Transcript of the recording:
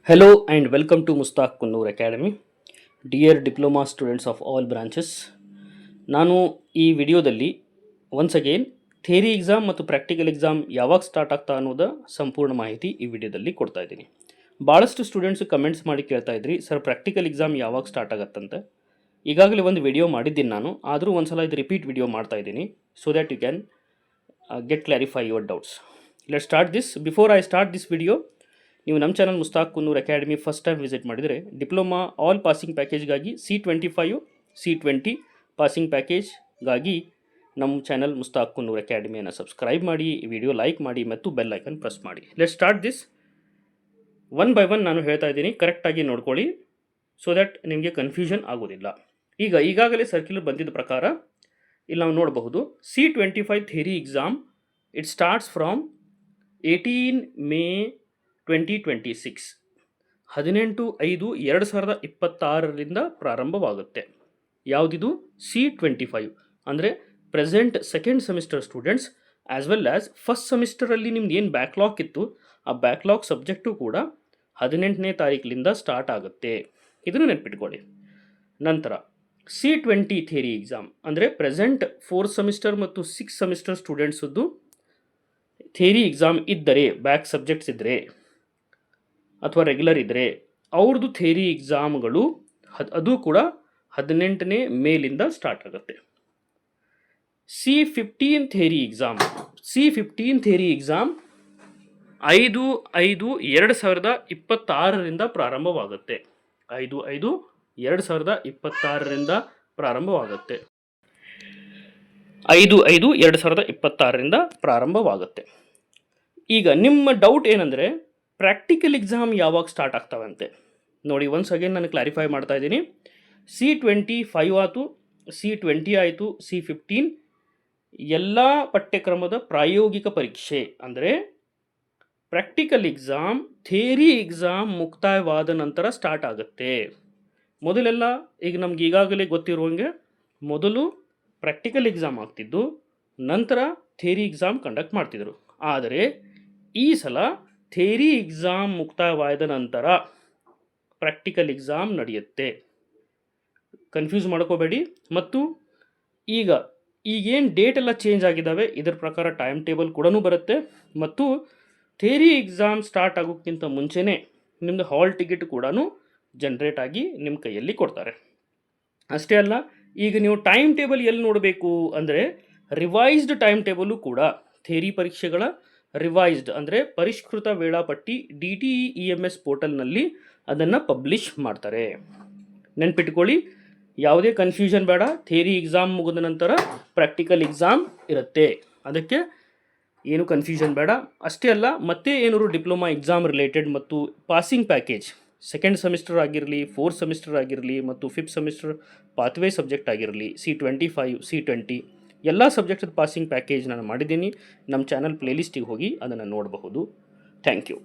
Hello and welcome to Mustaq Kunnur Academy. Dear diploma students of all branches, ನಾನು ಈ ವಿಡಿಯೋದಲ್ಲಿ once again theory exam ಮತ್ತು practical exam ಯಾವಾಗ start ಆಗ್ತಾ ಅನ್ನೋದ ಸಂಪೂರ್ಣ ಮಾಹಿತಿ ಈ ವಿಡಿಯೋದಲ್ಲಿ ಕೊಡ್ತಾ ಇದ್ದೀನಿ. ಭಾಳಷ್ಟು ಸ್ಟೂಡೆಂಟ್ಸ್ ಕಮೆಂಟ್ಸ್ ಮಾಡಿ ಕೇಳ್ತಾ ಇದ್ರಿ, ಸರ್ ಪ್ರಾಕ್ಟಿಕಲ್ ಎಕ್ಸಾಮ್ ಯಾವಾಗ ಸ್ಟಾರ್ಟ್ ಆಗತ್ತಂತೆ. ಈಗಾಗಲೇ ಒಂದು ವಿಡಿಯೋ ಮಾಡಿದ್ದೀನಿ ನಾನು, ಆದರೂ ಒಂದ್ಸಲ ಇದು ರಿಪೀಟ್ ವಿಡಿಯೋ ಮಾಡ್ತಾ ಇದ್ದೀನಿ so that you can get clarify your doubts. Let start this. Before I start this video, ನೀವು ನಮ್ಮ channel Mustaq Kunnur academy first time visit ಮಾಡಿದರೆ ಡಿಪ್ಲೊಮಾ ಆಲ್ ಪಾಸಿಂಗ್ ಪ್ಯಾಕೇಜ್ಗಾಗಿ C25 C20 ಪಾಸಿಂಗ್ ಪ್ಯಾಕೇಜ್ಗಾಗಿ ನಮ್ಮ ಚಾನಲ್ ಮುಸ್ತಾಕ್ ಕುನ್ನೂರ್ ಅಕಾಡೆಮಿಯನ್ನು ಸಬ್ಸ್ಕ್ರೈಬ್ ಮಾಡಿ, ವಿಡಿಯೋ ಲೈಕ್ ಮಾಡಿ ಮತ್ತು ಬೆಲ್ ಐಕನ್ ಪ್ರೆಸ್ ಮಾಡಿ. Let start this. One by one ನಾನು ಹೇಳ್ತಾ ಇದ್ದೀನಿ, ಕರೆಕ್ಟಾಗಿ ನೋಡ್ಕೊಳ್ಳಿ ಸೊ ದ್ಯಾಟ್ ನಿಮಗೆ ಕನ್ಫ್ಯೂಷನ್ ಆಗೋದಿಲ್ಲ. ಈಗಾಗಲೇ ಸರ್ಕ್ಯುಲರ್ ಬಂದಿದ್ದ ಪ್ರಕಾರ ಇಲ್ಲಿ ನಾವು ನೋಡಬಹುದು, C25 theory exam it starts from 18 May 2026, 18/5/2026 ಪ್ರಾರಂಭವಾಗುತ್ತೆ. ಯಾವುದಿದು? C25 ಅಂದರೆ present second semester students as well as first ಸೆಮಿಸ್ಟರಲ್ಲಿ ನಿಮ್ದು ಏನು ಬ್ಯಾಕ್ಲಾಗ್ ಇತ್ತು ಆ ಬ್ಯಾಕ್ಲಾಗ್ ಸಬ್ಜೆಕ್ಟು ಕೂಡ 18ನೇ ತಾರೀಕಿನಿಂದ ಸ್ಟಾರ್ಟ್ ಆಗುತ್ತೆ. ಇದನ್ನು ನೆನ್ಪಿಟ್ಕೊಳ್ಳಿ. ನಂತರ C20 ಥಿಯರಿ ಎಕ್ಸಾಮ್ ಅಂದರೆ ಪ್ರೆಸೆಂಟ್ 4th ಸೆಮಿಸ್ಟರ್ ಮತ್ತು 6th ಸೆಮಿಸ್ಟರ್ ಸ್ಟೂಡೆಂಟ್ಸದ್ದು ಥಿಯರಿ ಎಕ್ಸಾಮ್ ಇದ್ದರೆ, ಬ್ಯಾಕ್ ಸಬ್ಜೆಕ್ಟ್ಸ್ ಇದ್ದರೆ ಅಥವಾ ರೆಗ್ಯುಲರ್ ಇದ್ದರೆ ಅವ್ರದ್ದು ಥಿಯರಿ ಎಕ್ಸಾಮ್ಗಳು ಅದು ಕೂಡ 18ನೇ ಮೇಲಿಂದ ಸ್ಟಾರ್ಟ್ ಆಗುತ್ತೆ. C15 theory exam 5/5/2026 ಪ್ರಾರಂಭವಾಗುತ್ತೆ. 5/5/2026 ಪ್ರಾರಂಭವಾಗುತ್ತೆ. 5/5/2026 ಪ್ರಾರಂಭವಾಗುತ್ತೆ. ಈಗ ನಿಮ್ಮ ಡೌಟ್ ಏನಂದರೆ ಪ್ರಾಕ್ಟಿಕಲ್ ಎಕ್ಸಾಮ್ ಯಾವಾಗ ಸ್ಟಾರ್ಟ್ ಆಗ್ತಾವಂತೆ ನೋಡಿ. ಒನ್ಸ್ ಅಗೇನ್ ನಾನು ಕ್ಲಾರಿಫೈ ಮಾಡ್ತಾ ಇದ್ದೀನಿ. C25 ಆಯಿತು, C20 ಆಯಿತು, C15 ಎಲ್ಲ ಪಠ್ಯಕ್ರಮದ ಪ್ರಾಯೋಗಿಕ ಪರೀಕ್ಷೆ ಅಂದರೆ ಪ್ರಾಕ್ಟಿಕಲ್ ಎಕ್ಸಾಮ್ ಥಿಯರಿ ಎಕ್ಸಾಮ್ ಮುಕ್ತಾಯವಾದ ನಂತರ ಸ್ಟಾರ್ಟ್ ಆಗುತ್ತೆ. ಮೊದಲೆಲ್ಲ ಈಗ ನಮ್ಗೆ ಈಗಾಗಲೇ ಗೊತ್ತಿರುವಂಗೆ ಮೊದಲು ಪ್ರಾಕ್ಟಿಕಲ್ ಎಕ್ಸಾಮ್ ಆಗ್ತಿದ್ದು, ನಂತರ ಥಿಯರಿ ಎಕ್ಸಾಮ್ ಕಂಡಕ್ಟ್ ಮಾಡ್ತಿದ್ರು. ಆದರೆ ಈ ಸಲ ಥಿಯರಿ ಎಕ್ಸಾಮ್ ಮುಕ್ತಾಯವಾದ ನಂತರ ಪ್ರಾಕ್ಟಿಕಲ್ ನಡೆಯುತ್ತೆ. ಕನ್ಫ್ಯೂಸ್ ಮಾಡ್ಕೋಬೇಡಿ. ಮತ್ತು ಈಗೇನು ಡೇಟ್ ಎಲ್ಲ ಚೇಂಜ್ ಆಗಿದ್ದಾವೆ, ಇದರ ಪ್ರಕಾರ ಟೈಮ್ ಟೇಬಲ್ ಕೂಡ ಬರುತ್ತೆ. ಮತ್ತು ಥಿಯರಿ ಎಕ್ಸಾಮ್ ಸ್ಟಾರ್ಟ್ ಆಗೋಕ್ಕಿಂತ ಮುಂಚೆನೇ ನಿಮ್ಮದು ಹಾಲ್ ಟಿಕೆಟ್ ಕೂಡ ಜನ್ರೇಟ್ ಆಗಿ ನಿಮ್ಮ ಕೈಯಲ್ಲಿ ಕೊಡ್ತಾರೆ. ಅಷ್ಟೇ ಅಲ್ಲ, ಈಗ ನೀವು ಟೈಮ್ ಟೇಬಲ್ ಎಲ್ಲಿ ನೋಡಬೇಕು ಅಂದರೆ ರಿವೈಸ್ಡ್ ಟೈಮ್ ಟೇಬಲು ಕೂಡ ಥಿಯರಿ ಪರೀಕ್ಷೆಗಳ ರಿವೈಸ್ಡ್ ಅಂದರೆ ಪರಿಷ್ಕೃತ ವೇಳಾಪಟ್ಟಿ DTE-EMS ಪೋರ್ಟಲ್ನಲ್ಲಿ ಅದನ್ನು ಪಬ್ಲಿಷ್ ಮಾಡ್ತಾರೆ. ನೆನ್ಪಿಟ್ಕೊಳ್ಳಿ, ಯಾವುದೇ ಕನ್ಫ್ಯೂಷನ್ ಬೇಡ. ಥಿಯರಿ ಎಕ್ಸಾಮ್ ಮುಗಿದ ನಂತರ ಪ್ರಾಕ್ಟಿಕಲ್ ಎಕ್ಸಾಮ್ ಇರುತ್ತೆ, ಅದಕ್ಕೆ ಏನು ಕನ್ಫ್ಯೂಷನ್ ಬೇಡ. ಅಷ್ಟೇ ಅಲ್ಲ, ಮತ್ತೆ ಏನಾದ್ರು ಡಿಪ್ಲೊಮಾ ಎಕ್ಸಾಮ್ ರಿಲೇಟೆಡ್ ಮತ್ತು ಪಾಸಿಂಗ್ ಪ್ಯಾಕೇಜ್ ಸೆಕೆಂಡ್ ಸೆಮಿಸ್ಟರ್ ಆಗಿರಲಿ, 4th ಸೆಮಿಸ್ಟರ್ ಆಗಿರಲಿ ಮತ್ತು 5th ಸೆಮಿಸ್ಟರ್ ಪಾತ್ವೇ ಸಬ್ಜೆಕ್ಟ್ ಆಗಿರಲಿ, C25 C20 ಎಲ್ಲ ಸಬ್ಜೆಕ್ಟ್ ಪಾಸಿಂಗ್ ಪ್ಯಾಕೇಜ್ ನಾನು ಮಾಡಿದ್ದೀನಿ. ನಮ್ಮ ಚಾನಲ್ ಪ್ಲೇಲಿಸ್ಟಿಗೆ ಹೋಗಿ ಅದನ್ನು ನೋಡಬಹುದು. Thank you.